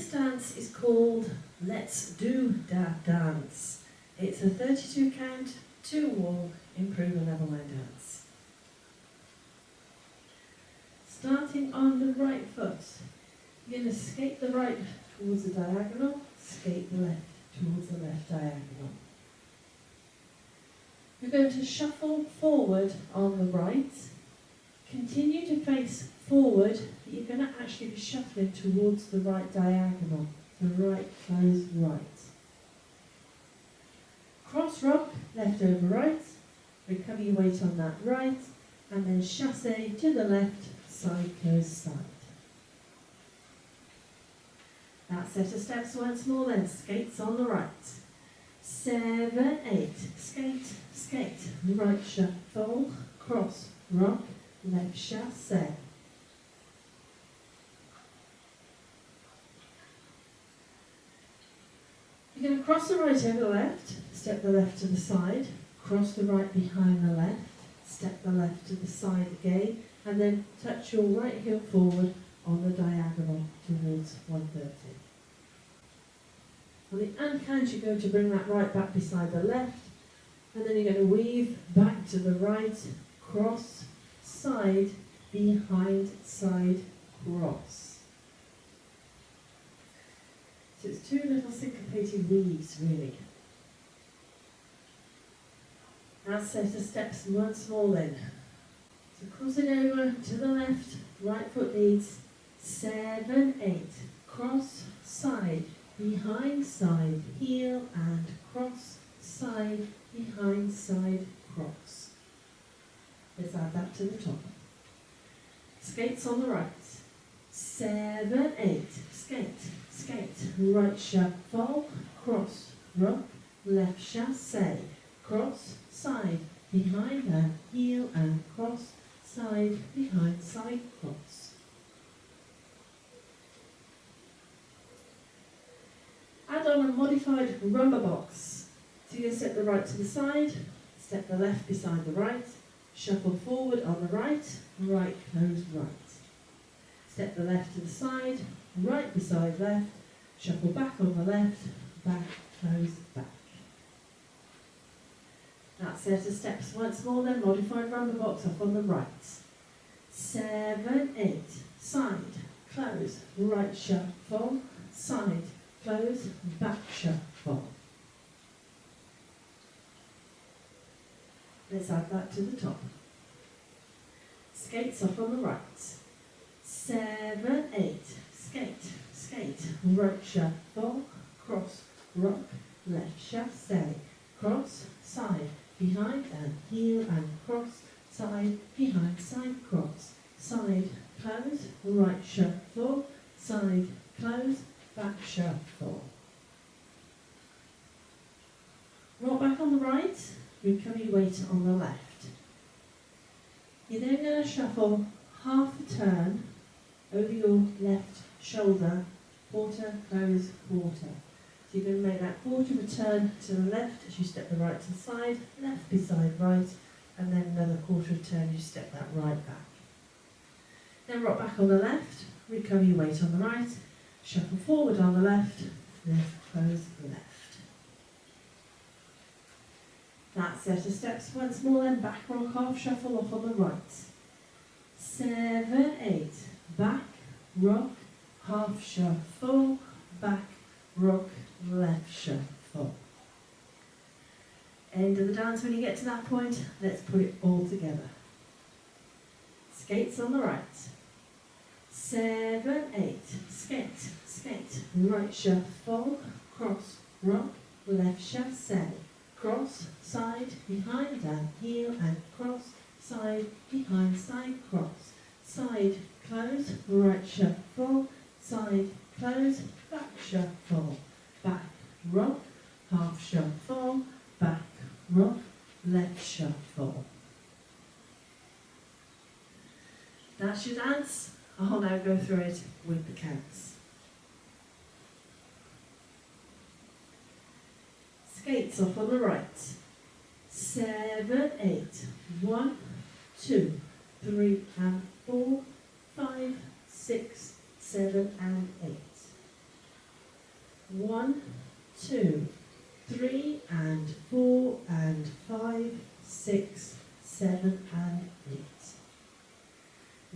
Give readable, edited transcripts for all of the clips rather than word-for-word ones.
This dance is called Let's Do That Dance. It's a 32 count, 2 wall, improve a level line dance. Starting on the right foot, you're going to skate the right towards the diagonal, skate the left towards the left diagonal. You're going to shuffle forward on the right, continue to face forward, but you're going to actually be shuffling towards the right diagonal. So right, close, right. Cross rock, left over right, recover your weight on that right, and then chasse to the left, side, close, side. That set of steps once more then, skates on the right. 7, 8, skate, skate, right shuffle, cross, rock, left chasse. You're going to cross the right over the left, step the left to the side, cross the right behind the left, step the left to the side again, and then touch your right heel forward on the diagonal towards 130. On the uncount, you're going to bring that right back beside the left, and then you're going to weave back to the right, cross, side, behind, side, cross. So it's 2 little syncopated weaves, really. Now set of steps once more then. So crossing over to the left, right foot leads, 7, 8, cross, side, behind, side, heel, and cross, side, behind, side, cross. Let's add that to the top. Skates on the right. 7, 8, skate, skate, right shuffle, cross, rock, left chasse, cross, side, behind, and heel, and cross, side, behind, side, cross. Add on a modified rumba box. So you're going to step the right to the side, step the left beside the right, shuffle forward on the right, right, close, right. Step the left to the side, right beside left, shuffle back on the left, back, close, back. That set of steps once more then, modified rumba box off on the right. 7, 8, side, close, right shuffle, side, close, back shuffle. Let's add that to the top. Skates off on the right. 7, 8, skate, skate, right shuffle, cross, rock, left chasse, cross, side, behind and heel and cross, side, behind, side, cross, side, close, right shuffle, side, close, back shuffle. Roll back on the right, recover your weight on the left. You're then going to shuffle half a turn over your left shoulder, quarter, close, quarter. So you're going to make that quarter of a turn to the left as you step the right to the side, left beside right, and then another quarter of a turn, you step that right back. Then rock back on the left, recover your weight on the right, shuffle forward on the left, left, close, left. That set of steps once more then, back rock half shuffle off on the right. 7, 8, back, rock, half shuffle, back, rock, left shuffle. End of the dance when you get to that point, let's put it all together. Skates on the right. 7, 8, skate, skate, right shuffle, cross, rock, left chasse, cross, side, behind and heel and cross, side, behind, side, cross, side, close, right shuffle, side, close, back shuffle, back, rock, half shuffle, back, rock, left shuffle. That's your dance. I'll now go through it with the counts. Skates off on the right. 7, 8, 1, 2, 3 and 4, 5, 6, 7 and 8.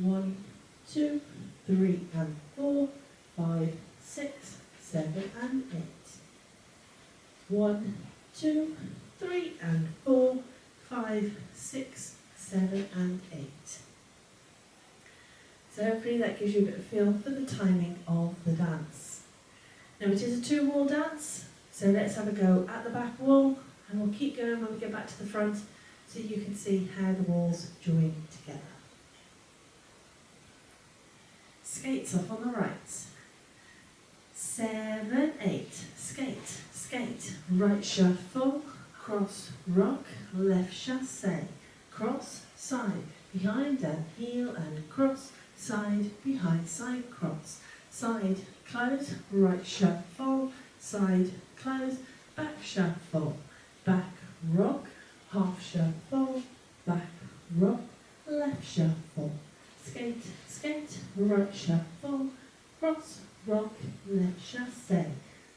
1, 2, 3 and 4, 5, 6, 7 and 8. 1, 2, 3 and 4, 5, 6, 7 and 8. So hopefully that gives you a bit of a feel for the timing of the dance. Now it is a 2-wall dance, so let's have a go at the back wall, and we'll keep going when we get back to the front so you can see how the walls join together. Skates off on the right. 7, 8, skate, skate, right shuffle, cross, rock, left chassé, cross, side, behind and heel and cross, side, behind, side, cross, side, close, right shuffle, side, close, back shuffle, back, rock, half shuffle, back, rock, left shuffle, skate, skate, right shuffle, cross, rock, left chassé,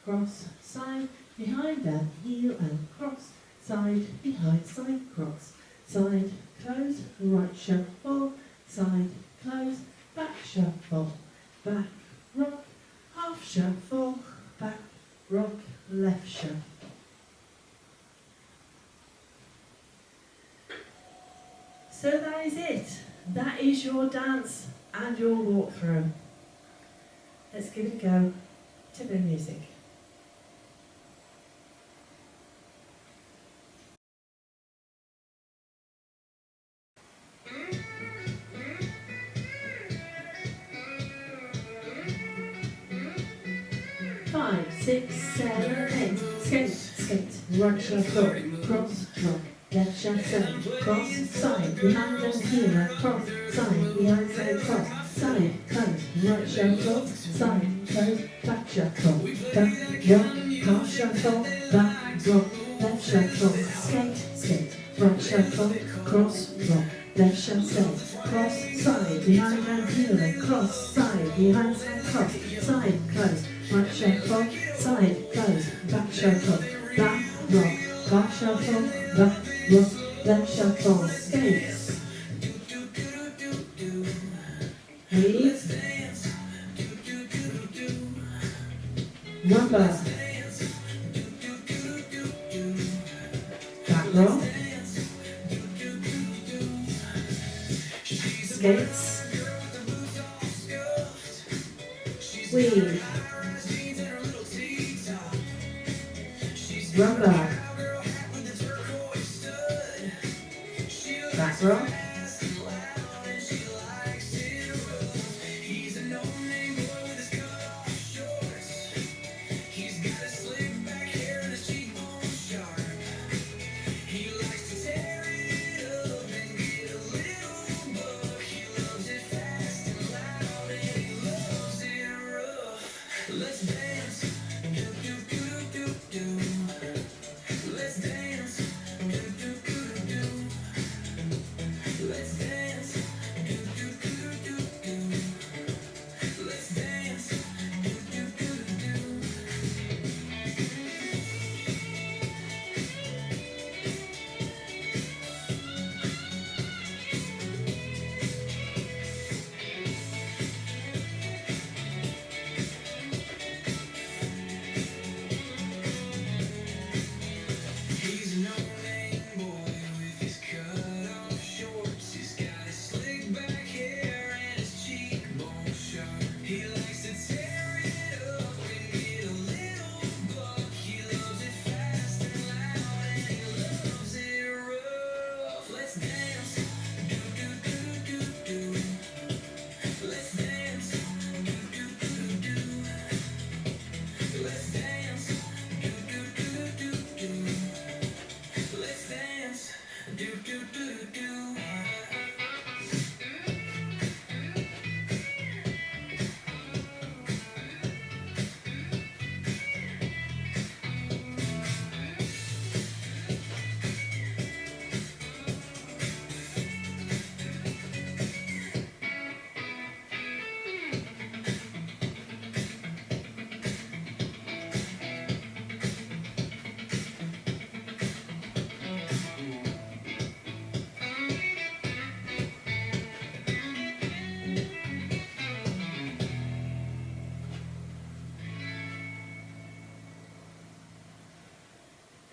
cross, side, behind and heel and cross, side, behind, side, cross, side, close, right shuffle, side, close, back shuffle, back, rock, half shuffle, back, rock, left shuffle. So that is it. That is your dance and your walkthrough. Let's give it a go to the music. Five, 6, 7, 8. Skate, skate, right shuffle, cross, rock, left shuffle, cross, side, behind and heel and cross, side, behind, side, cross, side, close, right shuffle, side, close, back shuffle, back, rock, half shuffle, back, rock, left shuffle, skate, skate, right shuffle, cross, rock, left shuffle, cross, side, behind and heel and cross, side, behind, side, cross, side, close, right shuffle, side, close, back shuffle, back, rock, half shuffle, back, rock, left shuffle, skate. Leave. Rumba. Back rock. Skates. Weave. Rumba. Back rock.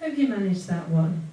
Hope you managed that one.